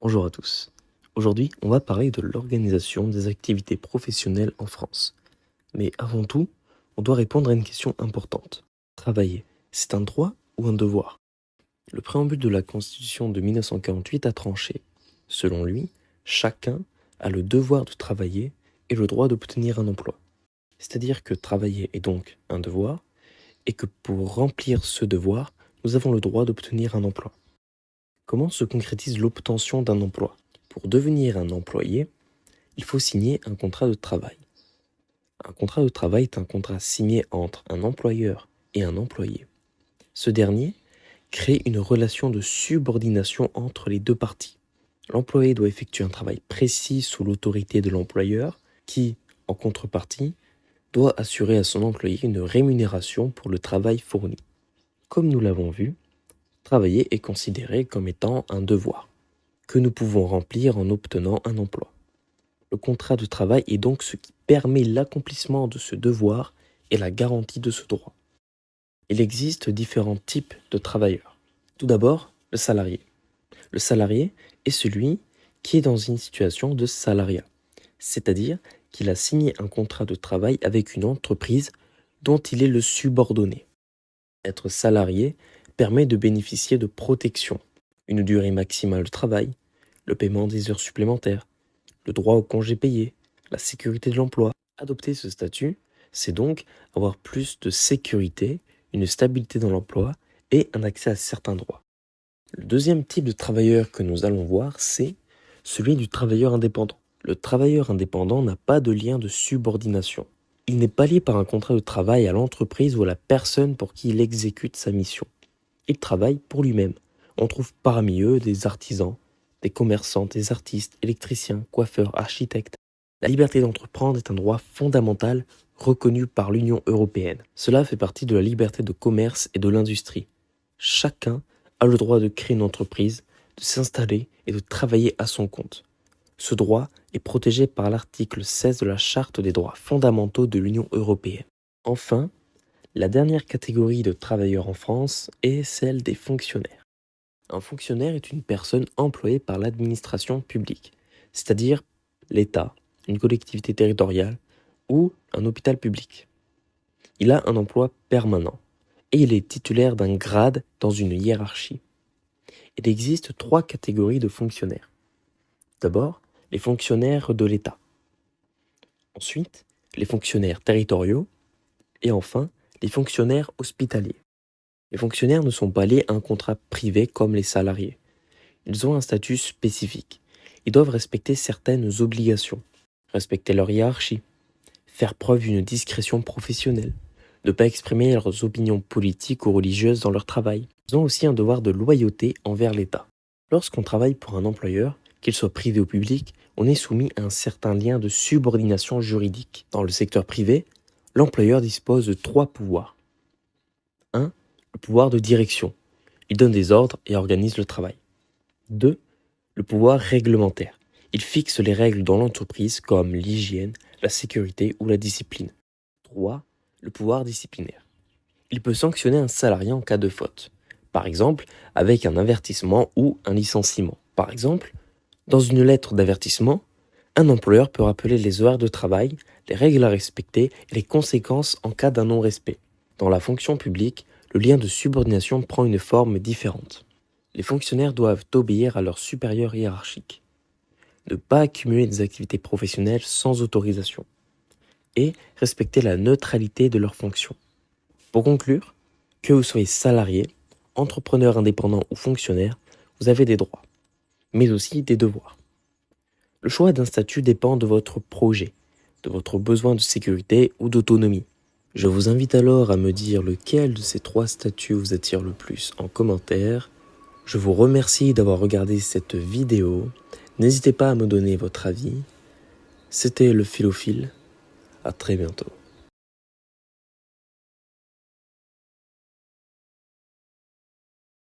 Bonjour à tous. Aujourd'hui, on va parler de l'organisation des activités professionnelles en France. Mais avant tout, on doit répondre à une question importante. Travailler, c'est un droit ou un devoir? Le préambule de la Constitution de 1948 a tranché. Selon lui, chacun a le devoir de travailler et le droit d'obtenir un emploi. C'est-à-dire que travailler est donc un devoir et que pour remplir ce devoir, nous avons le droit d'obtenir un emploi. Comment se concrétise l'obtention d'un emploi? Pour devenir un employé, il faut signer un contrat de travail. Un contrat de travail est un contrat signé entre un employeur et un employé. Ce dernier crée une relation de subordination entre les deux parties. L'employé doit effectuer un travail précis sous l'autorité de l'employeur qui, en contrepartie, doit assurer à son employé une rémunération pour le travail fourni. Comme nous l'avons vu, travailler est considéré comme étant un devoir que nous pouvons remplir en obtenant un emploi. Le contrat de travail est donc ce qui permet l'accomplissement de ce devoir et la garantie de ce droit. Il existe différents types de travailleurs. Tout d'abord, le salarié. Le salarié est celui qui est dans une situation de salariat, c'est-à-dire qu'il a signé un contrat de travail avec une entreprise dont il est le subordonné. Être salarié permet de bénéficier de protections, une durée maximale de travail, le paiement des heures supplémentaires, le droit au congé payé, la sécurité de l'emploi. Adopter ce statut, c'est donc avoir plus de sécurité, une stabilité dans l'emploi et un accès à certains droits. Le deuxième type de travailleur que nous allons voir, c'est celui du travailleur indépendant. Le travailleur indépendant n'a pas de lien de subordination. Il n'est pas lié par un contrat de travail à l'entreprise ou à la personne pour qui il exécute sa mission. Il travaille pour lui-même. On trouve parmi eux des artisans, des commerçants, des artistes, électriciens, coiffeurs, architectes. La liberté d'entreprendre est un droit fondamental reconnu par l'Union européenne. Cela fait partie de la liberté de commerce et de l'industrie. Chacun a le droit de créer une entreprise, de s'installer et de travailler à son compte. Ce droit est protégé par l'article 16 de la Charte des droits fondamentaux de l'Union européenne. Enfin, la dernière catégorie de travailleurs en France est celle des fonctionnaires. Un fonctionnaire est une personne employée par l'administration publique, c'est-à-dire l'État, une collectivité territoriale ou un hôpital public. Il a un emploi permanent et il est titulaire d'un grade dans une hiérarchie. Il existe 3 catégories de fonctionnaires. D'abord, les fonctionnaires de l'État. Ensuite, les fonctionnaires territoriaux. Et enfin, les fonctionnaires hospitaliers. Les fonctionnaires ne sont pas liés à un contrat privé comme les salariés. Ils ont un statut spécifique. Ils doivent respecter certaines obligations, respecter leur hiérarchie, faire preuve d'une discrétion professionnelle, ne pas exprimer leurs opinions politiques ou religieuses dans leur travail. Ils ont aussi un devoir de loyauté envers l'État. Lorsqu'on travaille pour un employeur, qu'il soit privé ou public, on est soumis à un certain lien de subordination juridique. Dans le secteur privé, l'employeur dispose de 3 pouvoirs. 1. Le pouvoir de direction. Il donne des ordres et organise le travail. 2. Le pouvoir réglementaire. Il fixe les règles dans l'entreprise comme l'hygiène, la sécurité ou la discipline. 3. Le pouvoir disciplinaire. Il peut sanctionner un salarié en cas de faute. Par exemple, avec un avertissement ou un licenciement. Par exemple, dans une lettre d'avertissement, un employeur peut rappeler les horaires de travail, les règles à respecter et les conséquences en cas d'un non-respect. Dans la fonction publique, le lien de subordination prend une forme différente. Les fonctionnaires doivent obéir à leur supérieur hiérarchique, ne pas accumuler des activités professionnelles sans autorisation et respecter la neutralité de leurs fonctions. Pour conclure, que vous soyez salarié, entrepreneur indépendant ou fonctionnaire, vous avez des droits, mais aussi des devoirs. Le choix d'un statut dépend de votre projet, de votre besoin de sécurité ou d'autonomie. Je vous invite alors à me dire lequel de ces 3 statuts vous attire le plus en commentaire. Je vous remercie d'avoir regardé cette vidéo. N'hésitez pas à me donner votre avis. C'était le Philophile. À très bientôt.